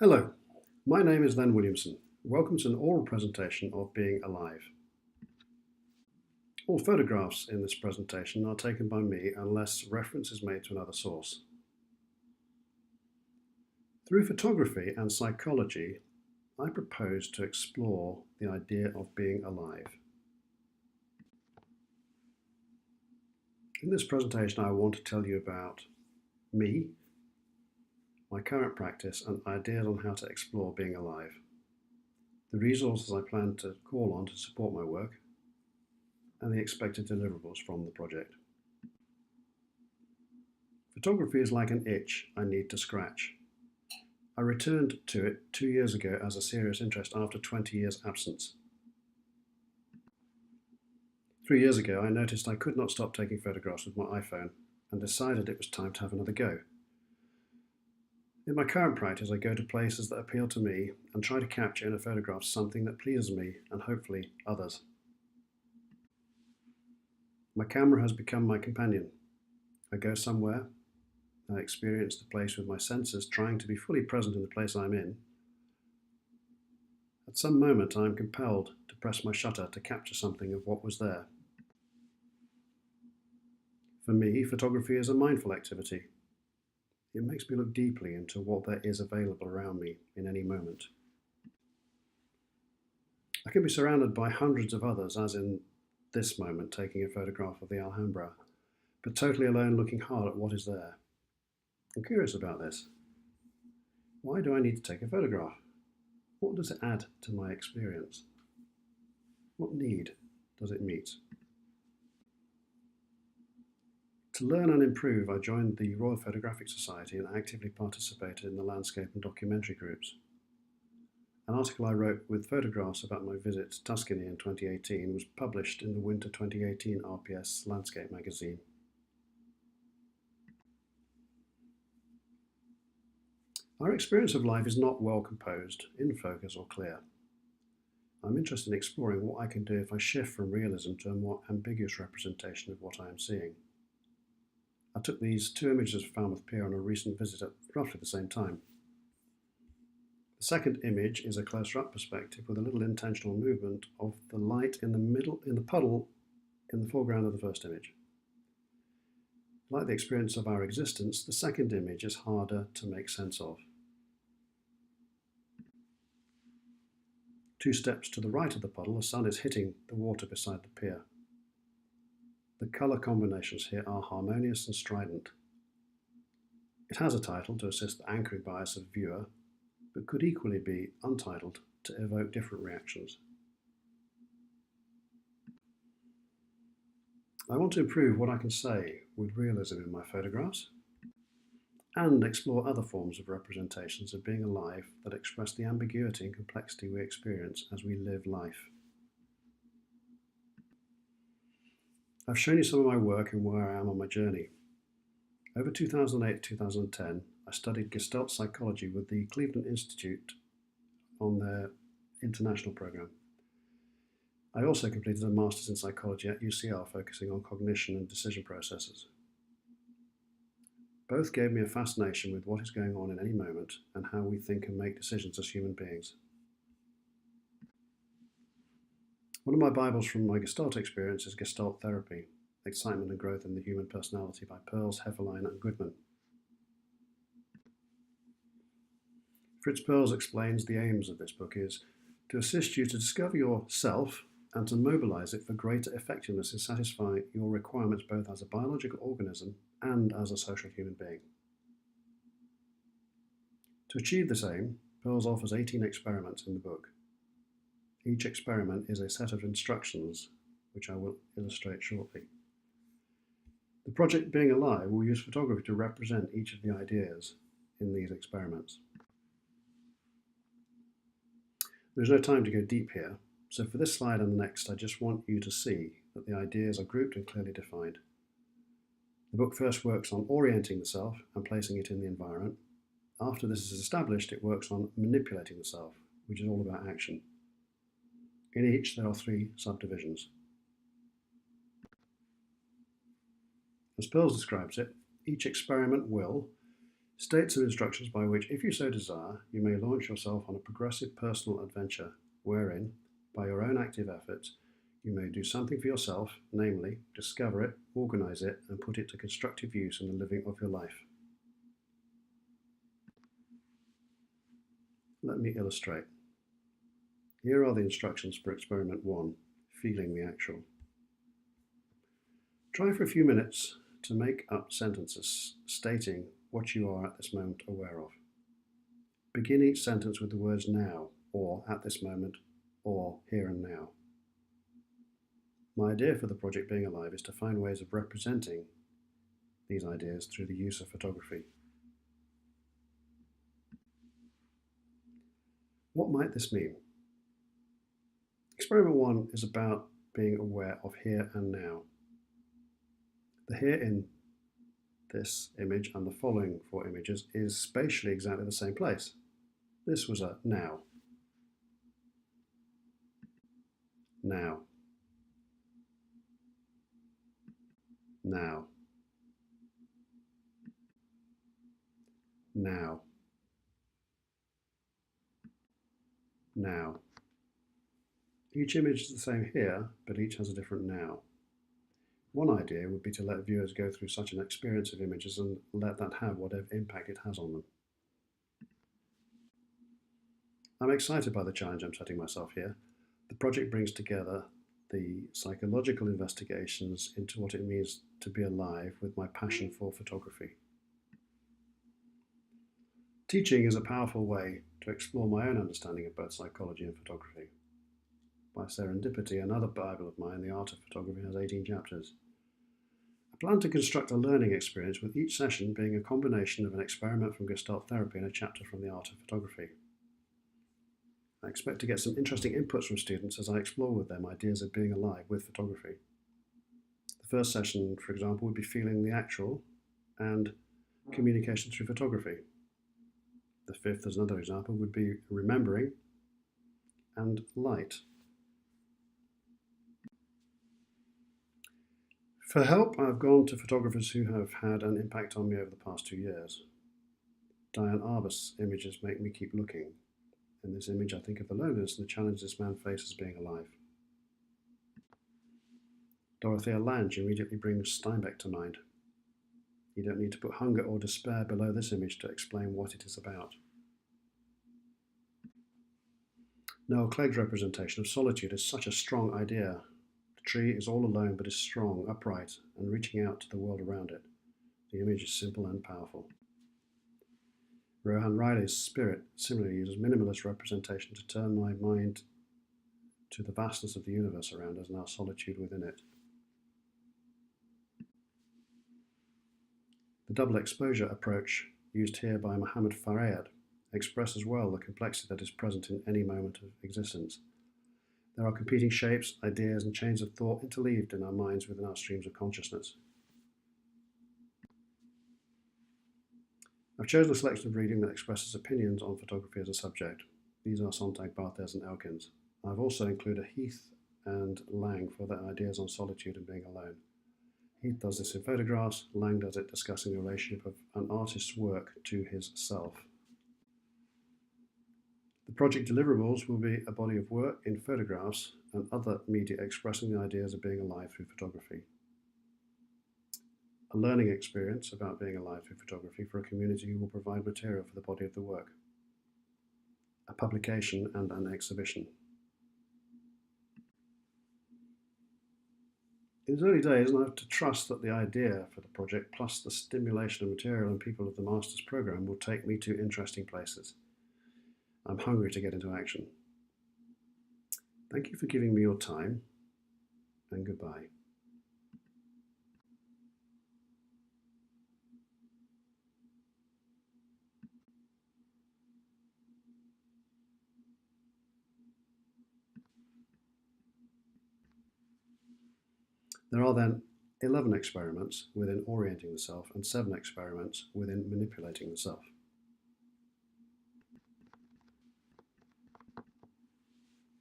Hello, my name is Len Williamson. Welcome to an oral presentation of Being Alive. All photographs in this presentation are taken by me unless reference is made to another source. Through photography and psychology, I propose to explore the idea of being alive. In this presentation, I want to tell you about me, my current practice, and ideas on how to explore being alive, the resources I plan to call on to support my work, and the expected deliverables from the project. Photography is like an itch I need to scratch. I returned to it 2 years ago as a serious interest after 20 years absence. 3 years ago, I noticed I could not stop taking photographs with my iPhone and decided it was time to have another go. In my current practice, I go to places that appeal to me and try to capture in a photograph something that pleases me and hopefully others. My camera has become my companion. I go somewhere, I experience the place with my senses, trying to be fully present in the place I'm in. At some moment, I am compelled to press my shutter to capture something of what was there. For me, photography is a mindful activity. It makes me look deeply into what there is available around me in any moment. I can be surrounded by hundreds of others, as in this moment taking a photograph of the Alhambra, but totally alone looking hard at what is there. I'm curious about this. Why do I need to take a photograph? What does it add to my experience? What need does it meet? To learn and improve, I joined the Royal Photographic Society and actively participated in the landscape and documentary groups. An article I wrote with photographs about my visit to Tuscany in 2018 was published in the Winter 2018 RPS Landscape magazine. Our experience of life is not well composed, in focus or clear. I'm interested in exploring what I can do if I shift from realism to a more ambiguous representation of what I am seeing. I took these 2 images of Falmouth Pier on a recent visit at roughly the same time. The second image is a closer-up perspective with a little intentional movement of the light in the puddle in the foreground of the first image. Like the experience of our existence, the second image is harder to make sense of. 2 steps to the right of the puddle, the sun is hitting the water beside the pier. The colour combinations here are harmonious and strident. It has a title to assist the anchoring bias of the viewer, but could equally be untitled to evoke different reactions. I want to improve what I can say with realism in my photographs and explore other forms of representations of being alive that express the ambiguity and complexity we experience as we live life. I've shown you some of my work and where I am on my journey. Over 2008-2010, I studied Gestalt psychology with the Cleveland Institute on their international program. I also completed a master's in psychology at UCL, focusing on cognition and decision processes. Both gave me a fascination with what is going on in any moment and how we think and make decisions as human beings. One of my Bibles from my Gestalt experience is Gestalt Therapy, Excitement and Growth in the Human Personality by Pearls, Hefferlein and Goodman. Fritz Perls explains the aims of this book is to assist you to discover yourself and to mobilize it for greater effectiveness in satisfying your requirements both as a biological organism and as a social human being. To achieve this aim, Perls offers 18 experiments in the book. Each experiment is a set of instructions, which I will illustrate shortly. The project Being Alive will use photography to represent each of the ideas in these experiments. There's no time to go deep here, so for this slide and the next, I just want you to see that the ideas are grouped and clearly defined. The book first works on orienting the self and placing it in the environment. After this is established, it works on manipulating the self, which is all about action. In each, there are 3 subdivisions. As Pearls describes it, each experiment will State some instructions by which, if you so desire, you may launch yourself on a progressive personal adventure wherein, by your own active efforts, you may do something for yourself, namely, discover it, organise it, and put it to constructive use in the living of your life. Let me illustrate. Here are the instructions for experiment 1, feeling the actual. Try for a few minutes to make up sentences stating what you are at this moment aware of. Begin each sentence with the words now, or at this moment, or here and now. My idea for the project Being Alive is to find ways of representing these ideas through the use of photography. What might this mean? Experiment 1 is about being aware of here and now. The here in this image and the following 4 images is spatially exactly the same place. This was a now. Now. Now. Now. Now. Each image is the same here, but each has a different now. One idea would be to let viewers go through such an experience of images and let that have whatever impact it has on them. I'm excited by the challenge I'm setting myself here. The project brings together the psychological investigations into what it means to be alive with my passion for photography. Teaching is a powerful way to explore my own understanding of both psychology and photography. By serendipity, another Bible of mine, The Art of Photography, has 18 chapters. I plan to construct a learning experience with each session being a combination of an experiment from Gestalt therapy and a chapter from The Art of Photography. I expect to get some interesting inputs from students as I explore with them ideas of being alive with photography. The first session, for example, would be feeling the actual and communication through photography. The fifth, as another example, would be remembering and light. For help, I've gone to photographers who have had an impact on me over the past 2 years. Diane Arbus' images make me keep looking. In this image, I think of the loneliness and the challenge this man faces being alive. Dorothea Lange immediately brings Steinbeck to mind. You don't need to put hunger or despair below this image to explain what it is about. Noel Clegg's representation of solitude is such a strong idea. The tree is all alone but is strong, upright, and reaching out to the world around it. The image is simple and powerful. Rohan Riley's spirit similarly uses minimalist representation to turn my mind to the vastness of the universe around us and our solitude within it. The double exposure approach used here by Mohammed Faryad expresses well the complexity that is present in any moment of existence. There are competing shapes, ideas, and chains of thought interleaved in our minds within our streams of consciousness. I've chosen a selection of reading that expresses opinions on photography as a subject. These are Sontag, Barthes, and Elkins. I've also included Heath and Lang for their ideas on solitude and being alone. Heath does this in photographs, Lang does it discussing the relationship of an artist's work to his self. The project deliverables will be a body of work in photographs and other media expressing the ideas of being alive through photography. A learning experience about being alive through photography for a community who will provide material for the body of the work. A publication and an exhibition. In its early days, I have to trust that the idea for the project plus the stimulation of material and people of the Master's Programme will take me to interesting places. I'm hungry to get into action. Thank you for giving me your time, and goodbye. There are then 11 experiments within orienting the self and 7 experiments within manipulating the self.